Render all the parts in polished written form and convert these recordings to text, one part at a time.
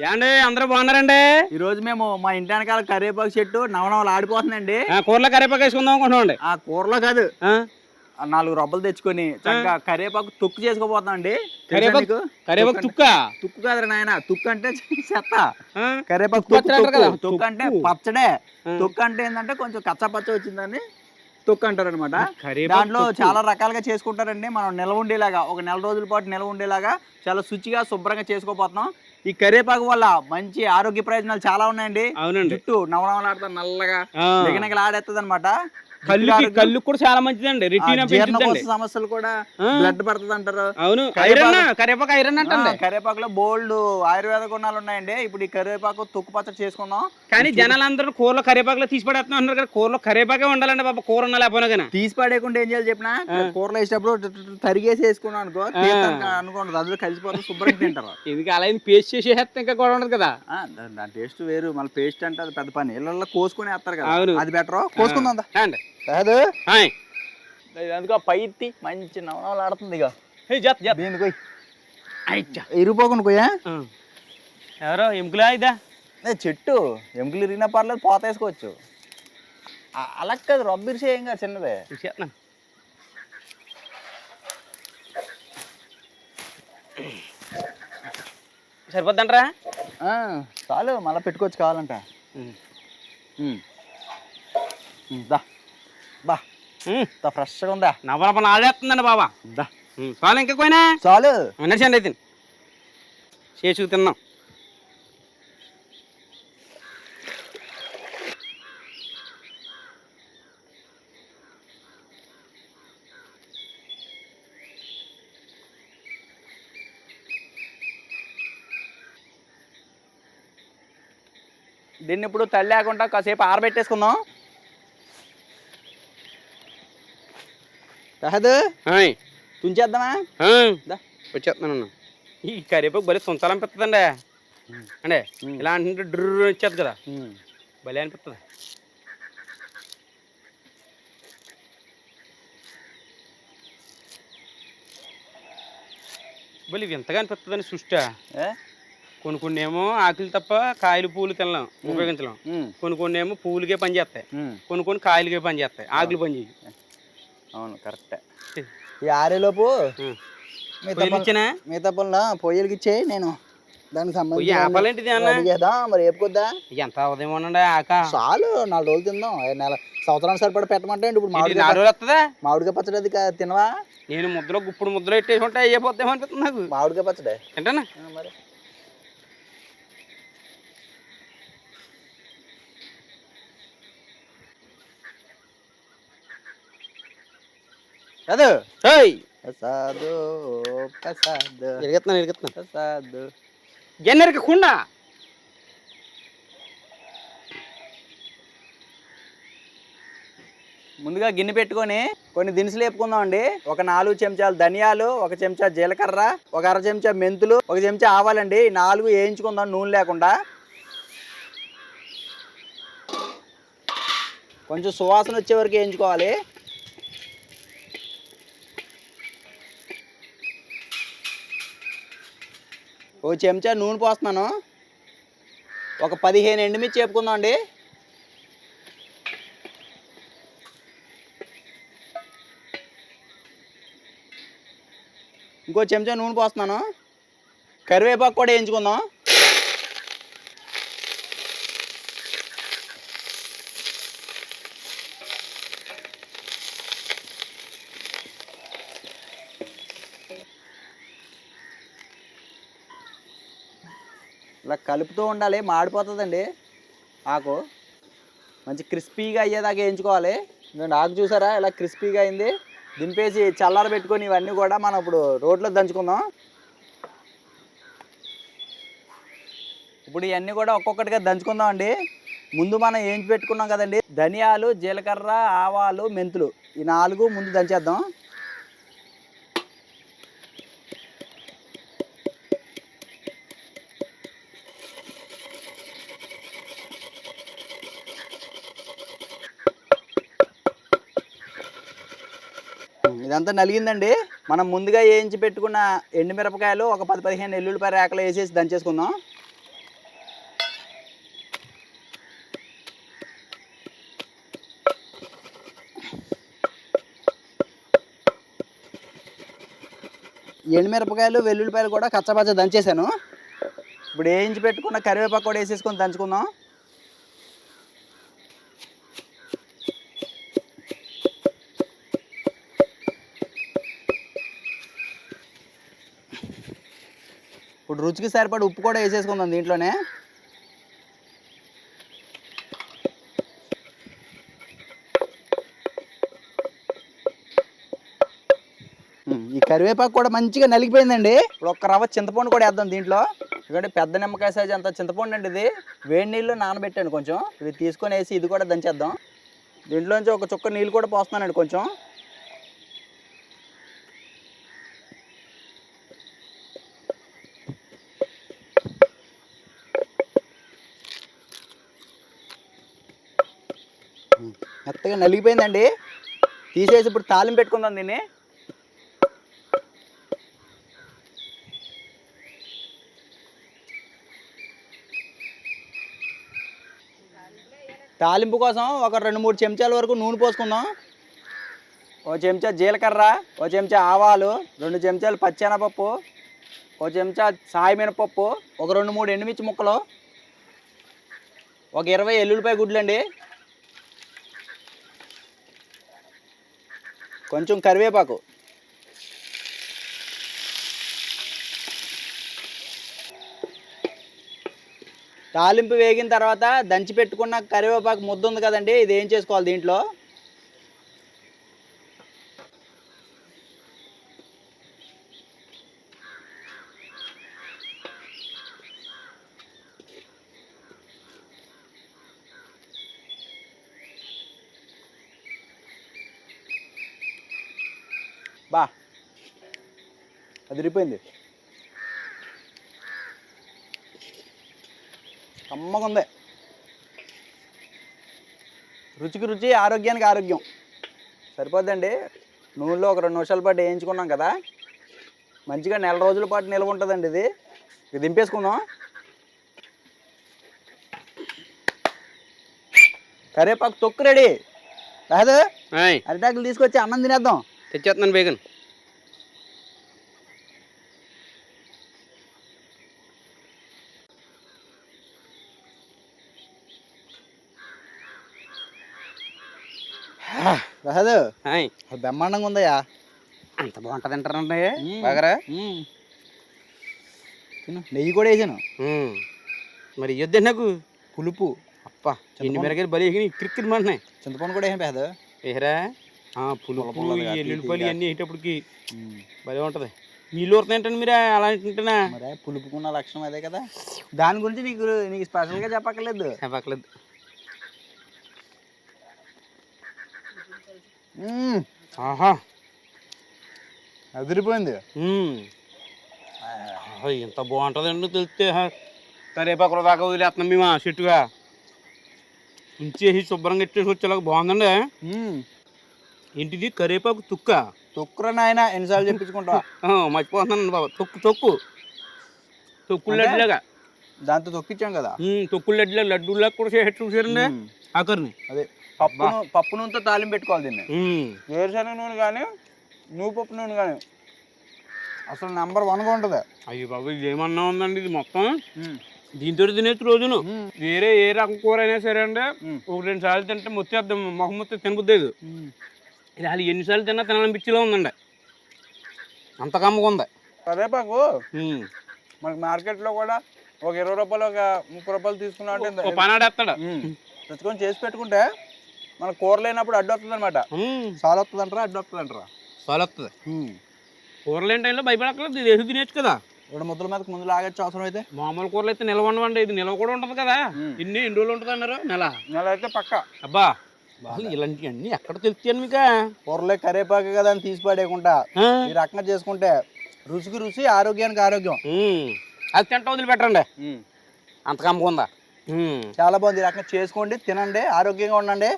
ఏండి అందరూ బాగున్నారండి? ఈ రోజు మేము మా ఇంటి వెనకాల కరివేపాకు చెట్టు నవనవలు ఆడిపోతుందండి. కూరలో కరివేపాకు వేసుకుందాం అనుకుంటున్నామండి. ఆ కూరలో కాదు, 4 రబ్బలు తెచ్చుకొని చక్కగా కరివేపాకు తొక్కు చేసుకోబోతున్నాం అండి. కరివేపాకు తుక్కు కాదు నాయన, తుక్కు అంటే చెత్త. కరివేపాకు తొక్కు అంటే పచ్చడే. తొక్కు అంటే ఏంటంటే కొంచెం కచ్చా పచ్చ వచ్చిందని తొక్కు అంటారు అనమాట. దాంట్లో చాలా రకాలుగా చేసుకుంటారండి. మనం నిల్వ ఉండేలాగా, ఒక నెల రోజుల పాటు నిల్వ ఉండేలాగా చాలా శుచిగా శుభ్రంగా చేసుకోబోతున్నాం. ఈ కరివేపాకు వల్ల మంచి ఆరోగ్య ప్రయోజనాలు చాలా ఉన్నాయండి. జుట్టు నవనవలాడుతా నల్లగా నిగనిగలాడేస్తుంది అనమాట. కళ్ళు కూడా చాలా మంచిదండి. జీర్ణకోశ సమస్యలు కూడా బ్లడ్ పడుతుంది అంటారు. అవును, కరివేపాకు ఐరన్ అంటే కరివేపాకులో బోల్డ్ ఆయుర్వేద గుణాలు ఉన్నాయండి. ఇప్పుడు ఈ కరివేపాకు తొక్కు పచ్చడి చేసుకుందాం. కానీ జనాలందరూ కూరలో కరివేపాకులో తీసి పడేస్తున్నా అన్నారు కదా. కూరలో కరివేపాకే ఉండాలండి బాబా. కూర ఉన్నా లేకపోయినా కానీ తీసి పడేయకుండా ఏం చేయాలి చెప్పిన, కూరలో వేసేటప్పుడు తరిగేసి వేసుకున్నాం అనుకో, అనుకోండి అందులో కలిసిపోతే శుభ్రంగా తింటారు. ఎందుకు అలా పేస్ట్ చేసేస్తే ఇంకా కూడా ఉండదు కదా. దాని టేస్ట్ వేరు. మళ్ళీ పేస్ట్ అంటే అది పెద్ద పని. ఇళ్ళల్లో కోసుకొని వేస్తారు కదా, అది బెటర్. కోసుకుందాం కాదు అందుకో పైత్తి మంచి నవనవలు ఆడుతుంది. ఇక దీనికి ఇరిగిపోకుండా పోయా. ఎవరో ఎముకలా ఇదా చెట్టు ఎముకలు ఇరిగినా పర్లేదు, పోత వేసుకోవచ్చు. అలా కాదు, రబ్బిరి చేయం కదా చిన్నదే. సరిపోద్దంటారా? చాలు, మళ్ళీ పెట్టుకోవచ్చు కావాలంట. ఫ్రెష్గా ఉందా? నవ్వ ఆడేస్తుందండి బాబా. చాలు ఇంకా పోయినా చాలు నడిచండి అయితే చేసు తిన్నాం. దీన్ని ఇప్పుడు తల్లి లేకుండా కాసేపు ఆరబెట్టేసుకుందాం. కాదు తుంచేద్దామా? వచ్చేస్తున్నాను. ఈ కరివేపాకు భలే తుంచాలనిపిస్తుందండి అంటే ఇలా అంటే డ్రర్ వచ్చేది కదా, భలే అనిపిస్తుంది. భలే వింతగా అనిపిస్తుందని సృష్టి. కొన్ని ఏమో ఆకులు తప్ప కాయలు పూలు తినలేం, ఉపయోగించలేం. కొన్ని ఏమో పూలకే పని చేస్తాయి, కొన్ని కాయలకే పని చేస్తాయి, ఆకులు పని చేయి. అవును, కరెక్టే. ఈ ఆరేలోపు మిగతా పనుల పొయ్యిలకి ఇచ్చేయి, నేను దానికి సంబంధించి మరి ఏపుకొద్దా. ఎంత అవదేమోనండి ఆక. చాలు, 4 రోజులు తిందాం. నెల సంవత్సరానికి సరిపడా పెట్టమంటే ఇప్పుడు మామిడికాయ పచ్చడి అది తినవా? నేను ముద్దలో గుప్పుడు ముద్దలో పెట్టేసి ఉంటే అయిపోతామో అనిపిస్తుంది నాకు. మామిడికాయ పచ్చడి ఏంటన్నా మరి కాదు. కుండా ముందుగా గిన్నె పెట్టుకొని కొన్ని దినుసులు వేపుకుందాం అండి. ఒక 4 చెంచాలు ధనియాలు, 1 చెంచా జీలకర్ర, ఒక 1/2 చెంచా మెంతులు, 1 చెంచా ఆవాలండి. 4 వేయించుకుందాం నూనె లేకుండా. కొంచెం సువాసన వచ్చే వరకు వేయించుకోవాలి. ఒక చెంచా నూనె పోస్తున్నాను. ఒక 15 ఎండుమిర్చి వేపుకుందాం అండి. ఇంకో చెంచా నూనె పోస్తున్నాను. కరివేపాకు కూడా వేయించుకుందాం. ఇలా కలుపుతూ ఉండాలి, మాడిపోతుందండి ఆకు. మంచి క్రిస్పీగా అయ్యేదాకా వేయించుకోవాలి. ఆకు చూసారా ఇలా క్రిస్పీగా అయింది. దింపేసి చల్లార పెట్టుకొని ఇవన్నీ కూడా మనం ఇప్పుడు రోట్లో దంచుకుందాం. ఇప్పుడు ఇవన్నీ కూడా ఒక్కొక్కటిగా దంచుకుందాం అండి. ముందు మనం వేయించి పెట్టుకున్నాం కదండి, ధనియాలు, జీలకర్ర, ఆవాలు, మెంతులు, ఈ 4 ముందు దంచేద్దాం. ఇదంతా నలిగిందండి. మనం ముందుగా వేయించి పెట్టుకున్న ఎండుమిరపకాయలు, ఒక 10-15 ఎల్లుల్లిపాయ రేకలు వేసేసి దంచేసుకుందాం. ఎండుమిరపకాయలు వెల్లుల్లిపాయలు కూడా కచ్చపచ్చ దంచేసాను. ఇప్పుడు వేయించి పెట్టుకున్న కరివేపాకు కూడా వేసేసుకొని దంచుకుందాం. ఇప్పుడు రుచికి సరిపడి ఉప్పు కూడా వేసేసుకుందాం దీంట్లోనే. ఈ కరివేపాకు కూడా మంచిగా నలిగిపోయిందండి. ఇప్పుడు ఒక్క రవ్వ చింతపండు కూడా వేద్దాం దీంట్లో. ఎందుకంటే పెద్ద నిమ్మకాయ సైజు అంత చింతపండు అండి ఇది. వేడి నీళ్ళు నానబెట్టాను కొంచెం, ఇది తీసుకొని వేసి ఇది కూడా దంచేద్దాం. దీంట్లోంచి ఒక చుక్క నీళ్ళు కూడా పోస్తున్నానండి కొంచెం. మెత్తగా నలిగిపోయిందండి. తీసేసి ఇప్పుడు తాలింపు పెట్టుకుందాం దీన్ని. తాలింపు కోసం ఒక 2-3 చెంచాల వరకు నూనె పోసుకుందాం. ఓ చెంచా జీలకర్ర, ఓ చెంచా ఆవాలు, 2 చెంచాలు పచ్చెనపప్పు, ఓ చెంచా సాయి మినపప్పు, ఒక 2-3 ఎండుమిర్చి ముక్కలు, ఒక 20 ఎల్లుల్లిపాయ గుడ్లండి, కొంచెం కరివేపాకు. తాలింపు వేగిన తర్వాత దంచి పెట్టుకున్న కరివేపాకు ముద్ద ఉంది కదండి, ఇది ఏం చేసుకోవాలి దీంట్లో. బా అదిరిపోయింది, కమ్మగా ఉంది. రుచికి రుచి, ఆరోగ్యానికి ఆరోగ్యం. సరిపోద్దండి. నూనెలో ఒక 2 నిమిషాల పాటు వేయించుకున్నాం కదా, మంచిగా నెల రోజుల పాటు నిల్వ ఉంటుందండి ఇది. ఇది దింపేసుకుందాం. కరివేపాకు తొక్కు రెడీ. రాదు అరిటాకులు తీసుకొచ్చి అన్నం తినేద్దాం. తెచ్చేస్తున్నాను బేగన్. రాదు బ్రహ్మాండంగా ఉందయ్యా. అంత బాగుంటుంది అంటారండి బాగా. నెయ్యి కూడా వేసాను. మరి ఇయ్యొద్దండి నాకు పులుపు. అప్ప ఎన్ని మిరకాయలు బలి క్రికెట్ మంటున్నాయి. చింతపండు కూడా వేసాను పేద వేసరా. పులుపు ఎల్లుల్లిపాయలు అన్నీ వేసేటప్పటికి భలే ఉంటుంది. నీళ్ళు ఊరుతున్నాయి ఏంటండి మీరు అలా అంటుంటేనా? మరి పులుపుకున్న లక్షణం అదే కదా. దాని గురించి నీకు స్పెషల్గా చెప్పక్కర్లేదు. చెప్పక్కర్లేదు. ఆహా అదిరిపోయింది. ఎంత బాగుంటుందండి తెలిస్తే. కరివేపాకుల దాకా వదిలేస్తున్నాం మేము చెట్టుగా ఉంచేసి శుభ్రంగా ఎట్టేసి వచ్చేలాగా. బాగుందండి. ఏంటిది? కరివేపాకు తుక్క. తొక్కురా నాయన, ఎన్నిసార్లు చెప్పించుకుంటా. మర్చిపోతున్నాను బాబా. తొక్కులు లడ్డులాగా. దాంతో తొక్కిచ్చాం కదా. తొక్కులు లడ్డూలాగా కూడా చేసి చూసారండి ఆఖరిని. అదే పప్పు నూనెతో తాలింపు పెట్టుకోవాలి దీన్ని. వేరుశనగ నూనె కానీ నువ్వుపప్పు నూనె కానీ అసలు నెంబర్ 1గా ఉంటుంది. అయ్యో బాబు ఇది ఏమన్నా ఉందండి, ఇది మొత్తం దీంతో తినేచ్చు రోజును. వేరే ఏ రకం కూర అయినా సరే అండి 1-2 సార్లు తింటే మొత్తం మొహం మొత్తం తినబుద్దేదు. ఇది అది ఎన్నిసార్లు తిన్నా తినాలనిపించేలా ఉందండి, అంత కమ్మగా ఉంది. కరివేపాకు మనకి మార్కెట్లో కూడా ఒక 20 రూపాయలు, ఒక 30 రూపాయలు తీసుకున్నా అంటే పనాడేస్తాడు. తెచ్చుకొని చేసి పెట్టుకుంటే మన కూర లేనప్పుడు అడ్డు వస్తుంది అనమాట. సాల్ వస్తుంది అంటారా, అడ్డు వస్తుంది అంటారా? సాల్ వస్తుంది. కూర లేని టైంలో భయపడక్కర్లేదు, ఇది వేసి తినేచ్చు కదా. 2 ముద్దల మీదకి ముందు లాగచ్చు అవసరం అయితే. మామూలు కూరలు అయితే నిల్వ ఉండవండి, ఇది నిల్వ కూడా ఉంటుంది కదా. ఎన్ని రోజులు ఉంటుంది అన్నారు? నెల అయితే పక్క. అబ్బా ఇలాంటివన్నీ ఎక్కడ తెలుస్తాను మీకు? కూరలే కరివేపాకు కదా అని తీసి పడేయకుండా ఈ రకంగా చేసుకుంటే రుచికి రుచి, ఆరోగ్యానికి ఆరోగ్యం. అది తింటా వదిలిపెట్టండి, అంత కమ్మకుందా. చాలా బాగుంది. ఈ రకంగా చేసుకోండి, తినండి, ఆరోగ్యంగా ఉండండి.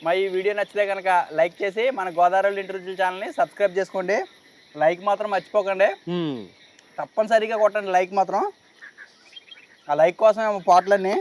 మా ఈ వీడియో నచ్చితే కనుక లైక్ చేసి మన గోదావరి ఇంటి రుచుల ఛానల్ని సబ్స్క్రైబ్ చేసుకోండి. లైక్ మాత్రం మర్చిపోకండి, తప్పనిసరిగా కొట్టండి లైక్ మాత్రం. ఆ లైక్ కోసం పాటలన్నీ